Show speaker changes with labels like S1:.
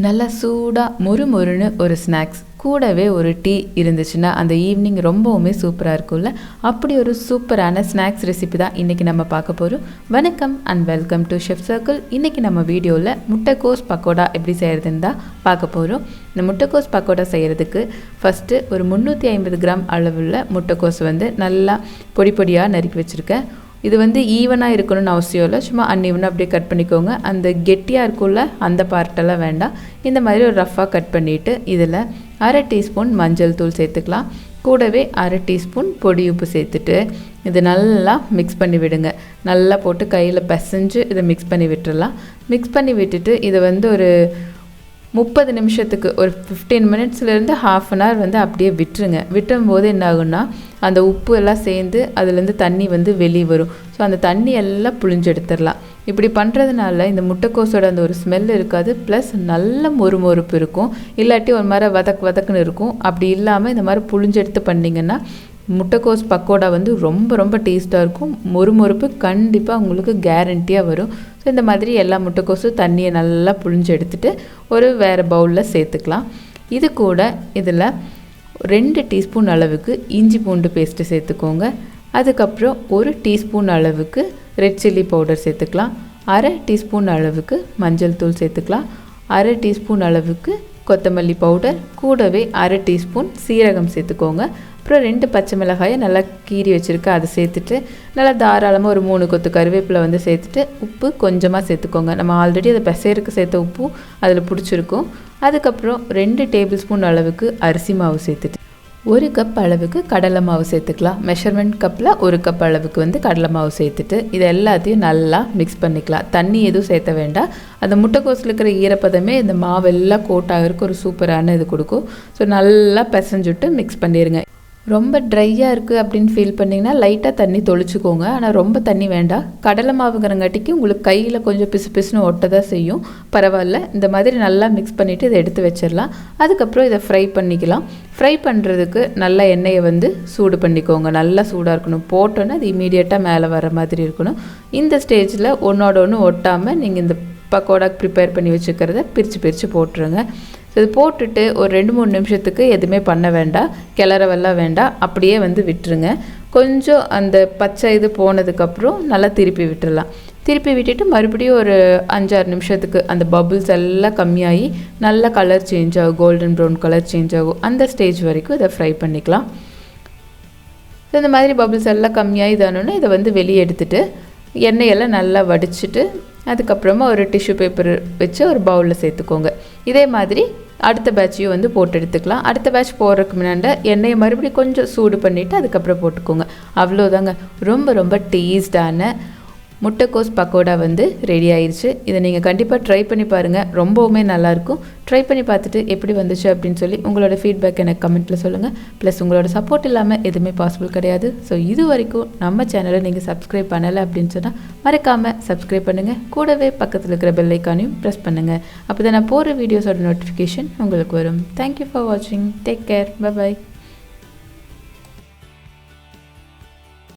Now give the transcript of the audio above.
S1: நல்லா சூடாக மொறுமொறுன்னு ஒரு ஸ்நாக்ஸ் கூடவே ஒரு டீ இருந்துச்சுன்னா அந்த ஈவினிங் ரொம்பவுமே சூப்பராக இருக்கும்ல. அப்படி ஒரு சூப்பரான ஸ்நாக்ஸ் ரெசிபி தான் இன்றைக்கி நம்ம பார்க்க போகிறோம். வணக்கம் and welcome to chef circle. இன்றைக்கி நம்ம வீடியோவில் முட்டைக்கோஸ் பக்கோடா எப்படி செய்கிறதுன்னு தான் பார்க்க போகிறோம். இந்த முட்டைக்கோஸ் பக்கோடா செய்கிறதுக்கு ஃபஸ்ட்டு ஒரு 350 கிராம் அளவுள்ள முட்டைக்கோஸ் நல்லா பொடி பொடியாக நறுக்கி வச்சுருக்கேன். இது ஈவனாக இருக்கணும்னு அவசியம் இல்லை, சும்மா அன்ஈவனாக அப்படியே கட் பண்ணிக்கோங்க. அந்த கெட்டியாக இருக்கும்ல அந்த பார்ட்டெல்லாம் வேண்டாம். இந்த மாதிரி ஒரு ரஃப்பாக கட் பண்ணிவிட்டு இதில் 1/2 டீஸ்பூன் மஞ்சள் தூள் சேர்த்துக்கலாம். கூடவே 1/2 டீஸ்பூன் பொடி உப்பு சேர்த்துட்டு இது நல்லா மிக்ஸ் பண்ணி விடுங்க. நல்லா போட்டு கையில் பிசைஞ்சு இதை மிக்ஸ் பண்ணி விட்டுடலாம். மிக்ஸ் பண்ணி விட்டுட்டு இதை ஒரு 30 நிமிஷத்துக்கு ஒரு 15 மினிட்ஸ்லேருந்து ½ அன் ஹவர் அப்படியே விட்டுருங்க. விட்டும்போது என்ன ஆகுன்னா அந்த உப்பு எல்லாம் சேர்ந்து அதுலேருந்து தண்ணி வெளியே வரும். ஸோ அந்த தண்ணி எல்லாம் புழிஞ்சு எடுத்துடலாம். இப்படி பண்ணுறதுனால இந்த முட்டைக்கோஸோட அந்த ஒரு ஸ்மெல் இருக்காது, ப்ளஸ் நல்ல மொறுமொறுப்பு இருக்கும். இல்லாட்டி ஒரு மாதிரி வதக்குன்னு இருக்கும். அப்படி இல்லாமல் இந்த மாதிரி புழிஞ்சு எடுத்து பண்ணிங்கன்னா முட்டைக்கோஸ் பக்கோடா ரொம்ப ரொம்ப டேஸ்ட்டாக இருக்கும். மொறுமொறுப்பு கண்டிப்பாக உங்களுக்கு கேரண்டியாக வரும். ஸோ இந்த மாதிரி எல்லா முட்டைக்கோஸும் தண்ணியை நல்லா புழிஞ்சு எடுத்துகிட்டு ஒரு வேறு பவுலில் சேர்த்துக்கலாம். இது கூட இதில் 2 டீஸ்பூன் அளவுக்கு இஞ்சி பூண்டு பேஸ்ட்டு சேர்த்துக்கோங்க. அதுக்கப்புறம் 1 டீஸ்பூன் அளவுக்கு ரெட் சில்லி பவுடர் சேர்த்துக்கலாம். 1/2 டீஸ்பூன் அளவுக்கு மஞ்சள் தூள் சேர்த்துக்கலாம். 1/2 டீஸ்பூன் அளவுக்கு கொத்தமல்லி பவுடர், கூடவே 1/2 டீஸ்பூன் சீரகம் சேர்த்துக்கோங்க. அப்புறம் 2 பச்சை மிளகாயை நல்லா கீறி வச்சுருக்கேன், அதை சேர்த்துட்டு நல்லா தாராளமாக ஒரு 3 கொத்து கருவேப்பிலை சேர்த்துட்டு உப்பு கொஞ்சமாக சேர்த்துக்கோங்க. நம்ம ஆல்ரெடி அதை பெசையருக்கு சேர்த்த உப்பு அதில் பிடிச்சிருக்கும். அதுக்கப்புறம் 2 டேபிள் ஸ்பூன் அளவுக்கு அரிசி மாவு சேர்த்துட்டு 1 கப் அளவுக்கு கடலை மாவு சேர்த்துக்கலாம். மெஷர்மெண்ட் கப்பில் 1 கப் அளவுக்கு கடலை மாவு சேர்த்துட்டு இதை எல்லாத்தையும் நல்லா மிக்ஸ் பண்ணிக்கலாம். தண்ணி எதுவும் சேர்த்த வேண்டாம். அந்த முட்டைக்கோஸில் இருக்கிற ஈரப்பதமே இந்த மாவெல்லாம் கோட் ஆகிறதுக்கு ஒரு சூப்பரான இது கொடுக்கும். ஸோ நல்லா பிசைஞ்சுட்டு மிக்ஸ் பண்ணிடுங்க. ரொம்ப ட்ரையாக இருக்குது அப்படின்னு ஃபீல் பண்ணிங்கன்னா லைட்டாக தண்ணி தொளிச்சுக்கோங்க. ஆனால் ரொம்ப தண்ணி வேண்டாம். கடலை மாவுங்கிறங்காட்டிக்கு உங்களுக்கு கையில் கொஞ்சம் பிசுன்னு ஒட்ட தான் செய்யும். பரவாயில்ல, இந்த மாதிரி நல்லா மிக்ஸ் பண்ணிவிட்டு இதை எடுத்து வச்சிடலாம். அதுக்கப்புறம் இதை ஃப்ரை பண்ணிக்கலாம். ஃப்ரை பண்ணுறதுக்கு நல்லா எண்ணெயை சூடு பண்ணிக்கோங்க. நல்லா சூடாக இருக்கணும். போட்டோன்னே அது இமீடியட்டாக மேலே வர மாதிரி இருக்கணும். இந்த ஸ்டேஜில் ஒன்றோட ஒன்று ஒட்டாமல் நீங்கள் இந்த பக்கோடா ப்ரிப்பேர் பண்ணி வச்சுக்கிறத பிரித்து போட்டுருங்க. இது போட்டுட்டு ஒரு 2-3 நிமிஷத்துக்கு எதுவுமே பண்ண வேண்டாம், கிளறவெல்லாம் வேண்டாம், அப்படியே விட்டுருங்க. கொஞ்சம் அந்த பச்சை இது போனதுக்கப்புறம் நல்லா திருப்பி விட்டுடலாம். திருப்பி விட்டுட்டு மறுபடியும் ஒரு 5-6 நிமிஷத்துக்கு அந்த பபுள்ஸ் எல்லாம் கம்மியாகி நல்லா கலர் சேஞ்ச் ஆகும், கோல்டன் ப்ரௌன் கலர் சேஞ்ச் ஆகும். அந்த ஸ்டேஜ் வரைக்கும் இதை ஃப்ரை பண்ணிக்கலாம். இந்த மாதிரி பபுள்ஸ் எல்லாம் கம்மியாகி தானோன்னா இதை வெளியே எடுத்துகிட்டு எண்ணெயெல்லாம் நல்லா வடிச்சிட்டு அதுக்கப்புறமா ஒரு டிஷ்யூ பேப்பர் வச்சு ஒரு பவுலில் சேர்த்துக்கோங்க. இதே மாதிரி அடுத்த பேட்சையும் போட்டு எடுத்துக்கலாம். அடுத்த பேட்ச் போடுறதுக்கு முன்னாடி எண்ணெயை மறுபடியும் கொஞ்சம் சூடு பண்ணிவிட்டு அதுக்கப்புறம் போட்டுக்கோங்க. அவ்வளோதாங்க, ரொம்ப ரொம்ப டேஸ்டான முட்டைக்கோஸ் பக்கோடா ரெடி ஆயிடுச்சு. இதை நீங்கள் கண்டிப்பாக ட்ரை பண்ணி பாருங்கள், ரொம்பவுமே நல்லாயிருக்கும். ட்ரை பண்ணி பார்த்துட்டு எப்படி வந்துச்சு அப்படின்னு சொல்லி உங்களோட ஃபீட்பேக் எனக்கு கமெண்ட்டில் சொல்லுங்கள். ப்ளஸ் உங்களோட சப்போர்ட் இல்லாமல் எதுவுமே பாசிபிள் கிடையாது. ஸோ இது வரைக்கும் நம்ம சேனலை நீங்கள் சப்ஸ்கிரைப் பண்ணலை அப்படின்னு சொன்னால் மறக்காமல் சப்ஸ்கிரைப் பண்ணுங்கள். கூடவே பக்கத்தில் இருக்கிற பெல் ஐக்கானையும் ப்ரெஸ் பண்ணுங்கள். அப்போ தான் நான் போகிற வீடியோஸோட நோட்டிஃபிகேஷன் உங்களுக்கு வரும். தேங்க்யூ ஃபார் வாட்சிங். Take care. பை.